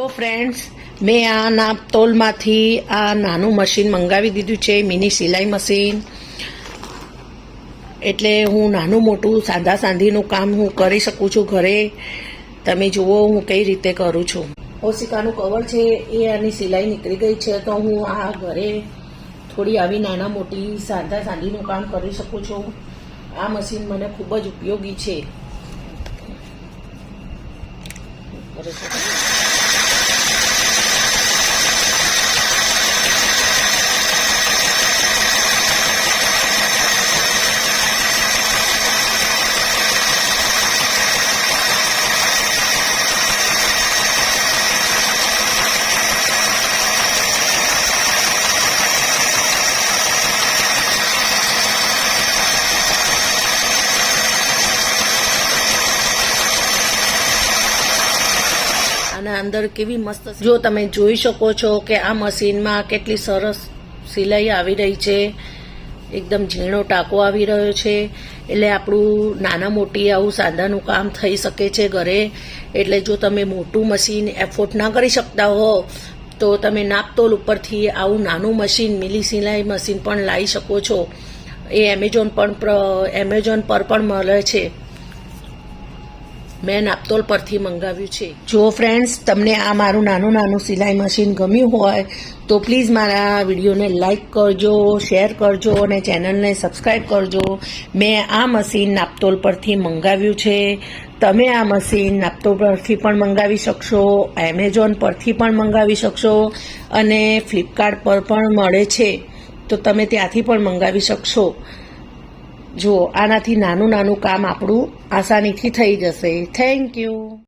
જો ફ્રેન્ડ્સ, મેં આ નાપતોલમાંથી આ નાનું મશીન મંગાવી દીધું છે, મિની સિલાઈ મશીન. એટલે હું નાનું મોટું સાદા સાંધીનું કામ હું કરી શકું છું ઘરે. તમે જુઓ હું કઈ રીતે કરું છું. ઓશિકાનું કવર છે એ આની સિલાઈ નીકળી ગઈ છે, તો હું આ ઘરે થોડી આવી નાના મોટી સાદા સાંધીનું કામ કરી શકું છું. આ મશીન મને ખૂબ જ ઉપયોગી છે. આના અંદર કેવી મસ્ત, જો તમે જોઈ શકો છો કે આ મશીનમાં કેટલી સરસ સિલાઈ આવી રહી છે. એકદમ ઝીણો ટાંકો આવી રહ્યો છે. એટલે આપણું નાના મોટી આવું સાદાનું કામ થઈ શકે છે ઘરે. એટલે જો તમે મોટું મશીન એફોર્ડ ના કરી શકતા હો તો તમે નાપતોલ ઉપરથી આવું નાનું મશીન, મિલી સિલાઈ મશીન પણ લાવી શકો છો. એ એમેઝોન પર પણ મળે છે. મેં નાપતોલ પરથી મંગાવ્યું છે. જો ફ્રેન્ડ્સ, તમને આ મારું નાનું સિલાઈ મશીન ગમ્યું હોય તો પ્લીઝ મારા વિડીયોને લાઈક કરજો, શેર કરજો અને ચેનલને સબસ્ક્રાઈબ કરજો. મેં આ મશીન નાપતોલ પરથી મંગાવ્યું છે. તમે આ મશીન નાપતોલ પરથી પણ મંગાવી શકશો, એમેઝોન પરથી પણ મંગાવી શકશો અને ફ્લિપકાર્ટ પર પણ મળે છે, તો તમે ત્યાંથી પણ મંગાવી શકશો. જો આનાથી નાનું કામ આપણું આસાનીથી થઈ જશે. Thank you.